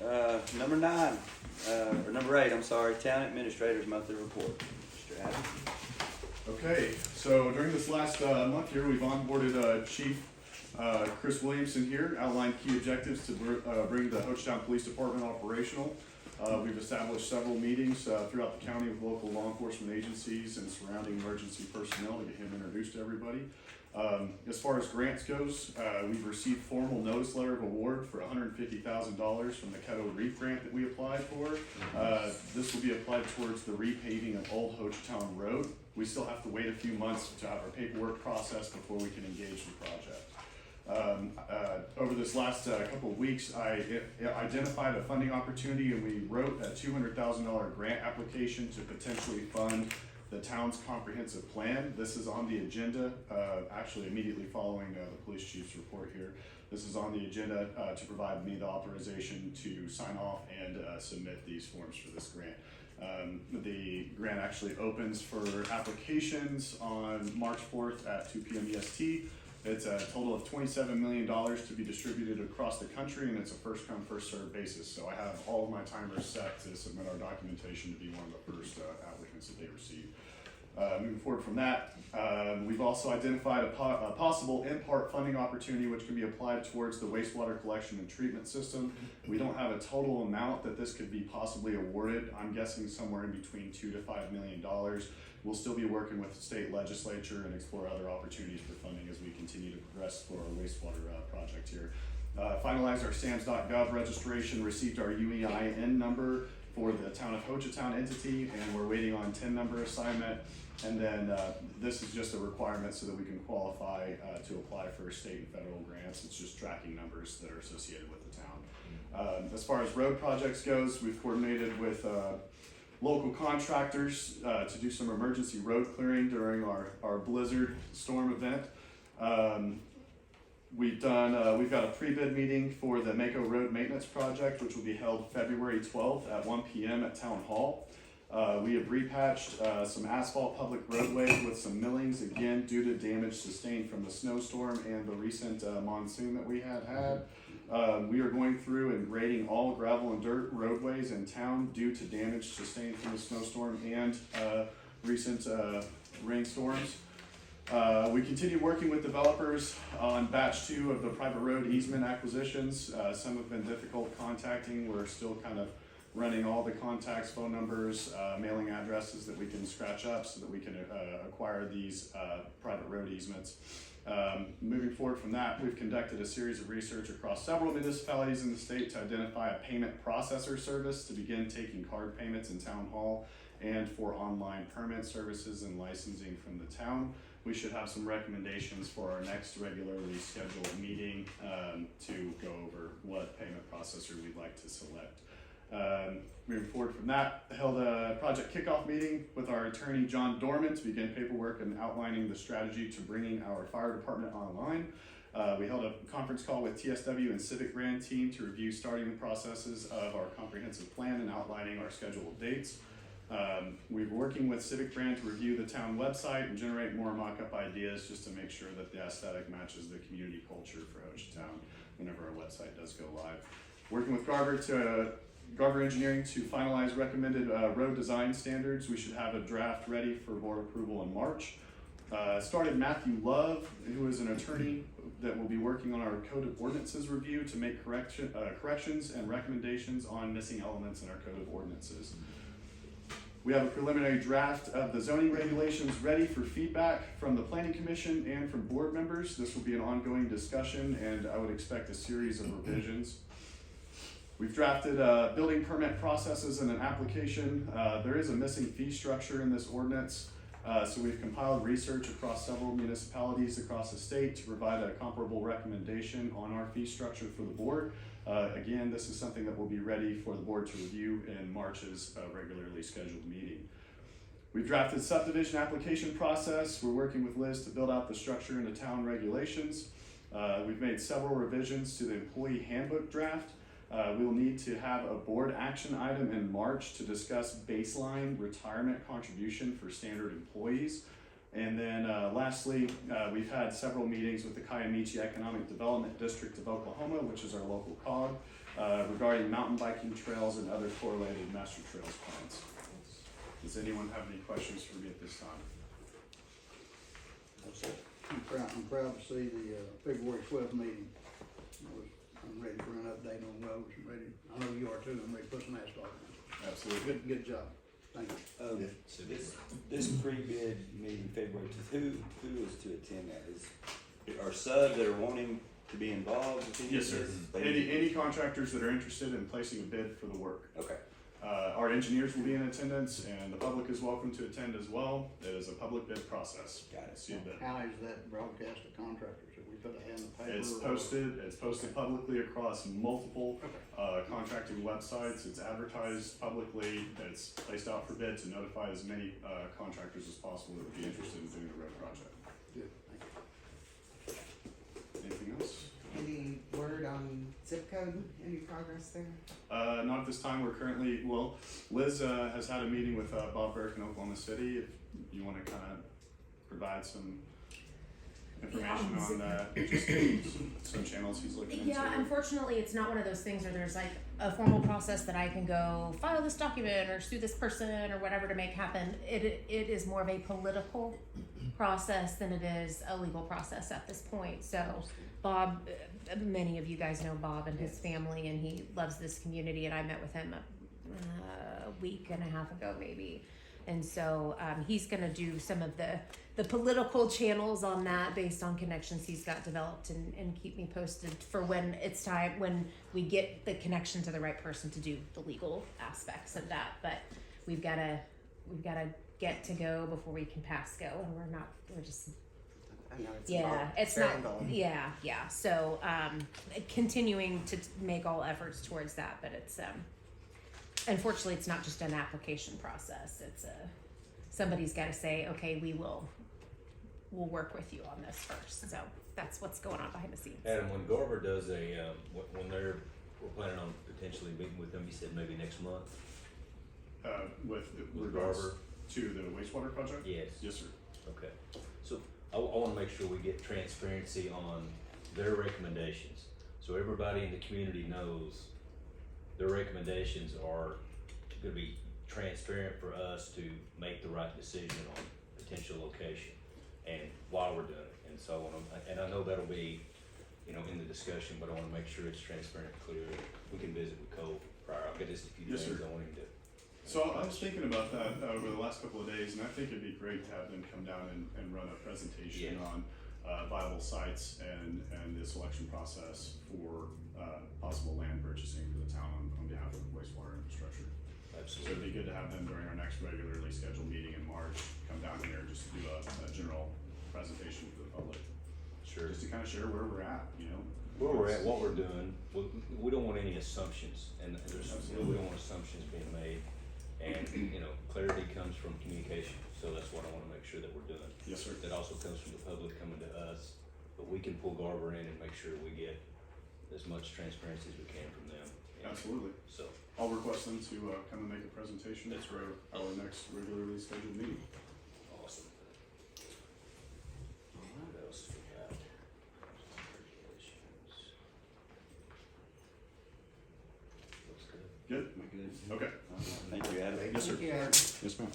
Number 9, or number 8, I'm sorry, Town Administrator's Monthly Report. Mr. Adams. Okay, so during this last month here, we've onboarded Chief Chris Williamson here, outlined key objectives to bring the Hochatown Police Department operational. We've established several meetings throughout the county with local law enforcement agencies and surrounding emergency personnel to get him introduced to everybody. As far as grants goes, we've received formal notice letter of award for $150,000 from the Caddo Reef grant that we applied for. This will be applied towards the repaving of Old Hochatown Road. We still have to wait a few months to have our paperwork processed before we can engage the project. Over this last couple of weeks, I identified a funding opportunity, and we wrote a $200,000 grant application to potentially fund the town's comprehensive plan. This is on the agenda, actually immediately following the police chief's report here. This is on the agenda to provide me the authorization to sign off and submit these forms for this grant. The grant actually opens for applications on March 4th at 2 p.m. EST. It's a total of $27 million to be distributed across the country, and it's a first come, first served basis. So I have all of my timers set to submit our documentation to be one of the first applicants that they receive. Moving forward from that, we've also identified a possible in-part funding opportunity which can be applied towards the wastewater collection and treatment system. We don't have a total amount that this could be possibly awarded. I'm guessing somewhere in between $2 to $5 million. We'll still be working with the state legislature and explore other opportunities for funding as we continue to progress for our wastewater project here. Finalized our SAMS.gov registration, received our UEIN number for the town of Hochatown entity, and we're waiting on TIN number assignment. And then this is just a requirement so that we can qualify to apply for state and federal grants. It's just tracking numbers that are associated with the town. As far as road projects goes, we've coordinated with local contractors to do some emergency road clearing during our blizzard storm event. We've got a pre-bid meeting for the Mako Road Maintenance Project, which will be held February 12th at 1 p.m. at Town Hall. We have repatched some asphalt public roadways with some millings, again, due to damage sustained from the snowstorm and the recent monsoon that we had. We are going through and grading all gravel and dirt roadways in town due to damage sustained from the snowstorm and recent rainstorms. We continue working with developers on batch 2 of the private road easement acquisitions. Some have been difficult contacting. We're still kind of running all the contacts, phone numbers, mailing addresses that we can scratch up so that we can acquire these private road easements. Moving forward from that, we've conducted a series of research across several municipalities in the state to identify a payment processor service to begin taking card payments in Town Hall and for online permit services and licensing from the town. We should have some recommendations for our next regularly scheduled meeting to go over what payment processor we'd like to select. Moving forward from that, I held a project kickoff meeting with our attorney John Dorman to begin paperwork and outlining the strategy to bringing our fire department online. We held a conference call with TSW and Civic Grand team to review starting the processes of our comprehensive plan and outlining our scheduled dates. We're working with Civic Brand to review the town website and generate more mock-up ideas just to make sure that the aesthetic matches the community culture for Hochatown whenever our website does go live. Working with Garver Engineering to finalize recommended road design standards. We should have a draft ready for board approval in March. Started Matthew Love, who is an attorney that will be working on our Code of Ordinances review to make corrections and recommendations on missing elements in our Code of Ordinances. We have a preliminary draft of the zoning regulations ready for feedback from the Planning Commission and from board members. This will be an ongoing discussion, and I would expect a series of revisions. We've drafted building permit processes and an application. There is a missing fee structure in this ordinance, so we've compiled research across several municipalities across the state to provide a comparable recommendation on our fee structure for the board. Again, this is something that will be ready for the board to review in March's regularly scheduled meeting. We've drafted subdivision application process. We're working with Liz to build out the structure into town regulations. We've made several revisions to the employee handbook draft. We'll need to have a board action item in March to discuss baseline retirement contribution for standard employees. And then lastly, we've had several meetings with the Kiamichi Economic Development District of Oklahoma, which is our local COG, regarding mountain biking trails and other correlated master trails plans. Does anyone have any questions for me at this time? I'm proud to see the February 12th meeting. I'm ready for an update on roads. I know you are too. I'm ready to put some asphalt in. Absolutely. Good job. Thank you. This pre-bid meeting February, who is to attend that? Are subs that are wanting to be involved with Yes, sir. this? Any contractors that are interested in placing a bid for the work. Okay. Our engineers will be in attendance, and the public is welcome to attend as well. It is a public bid process. Got it. See a bid. How is that broadcast to contractors? Have we put a hand in the paper? It's posted publicly across multiple contracting websites. It's advertised publicly. It's placed out for bid to notify as many contractors as possible that would be interested in doing the road project. Good, thank you. Anything else? Any word on zip code? Any progress there? Not at this time. We're currently, Liz has had a meeting with Bob Burke in Oklahoma City. If you want to kind of provide some information on that, just some channels he's looking into. Yeah, unfortunately, it's not one of those things where there's like a formal process that I can go file this document or sue this person or whatever to make happen. It is more of a political process than it is a legal process at this point. So Bob, many of you guys know Bob and his family, and he loves this community, and I met with him a week and a half ago maybe. And so he's going to do some of the political channels on that based on connections he's got developed, and keep me posted for when it's time, when we get the connection to the right person to do the legal aspects of that. But we've got to get to go before we can pass go, and we're just I know it's it's very not involved. yeah. So continuing to make all efforts towards that, but it's unfortunately it's not just an application process. It's somebody's got to say, okay, we'll work with you on this first. So that's what's going on behind the scenes. Adam, when Garver does when we're planning on potentially meeting with them, you said maybe next month? With With regards Garver? to the wastewater project? Yes. Yes, sir. Okay. So I want to make sure we get transparency on their recommendations. So everybody in the community knows their recommendations are going to be transparent for us to make the right decision on potential location and while we're doing it. And so I know that'll be, in the discussion, but I want to make sure it's transparent and clear. We can visit with Cole prior. I'll get just a few Yes, things sir. I want him to. So I was thinking about that over the last couple of days, and I think it'd be great to have them come down and run a presentation Yeah. on viable sites and the selection process for possible land purchasing for the town on behalf of the wastewater infrastructure. So Absolutely. it'd be good to have them during our next regularly scheduled meeting in March, come down here and just do a general presentation for the public. Sure. Just to kind of share where we're at, Where we're at, what we're doing, we don't want any assumptions, and we don't want assumptions being made. And, clarity comes from communication, so that's what I wanna make sure that we're doing. Yes, sir. That also comes from the public coming to us, but we can pull Garver in and make sure we get as much transparency as we can from them. Absolutely. So, I'll request them to come and make a presentation That's for our next regularly scheduled meeting. awesome. What else we got? Looks good. Good? We good? Okay. Thank you, Adam. Yes, sir. Thank you, Adam. Yes, ma'am.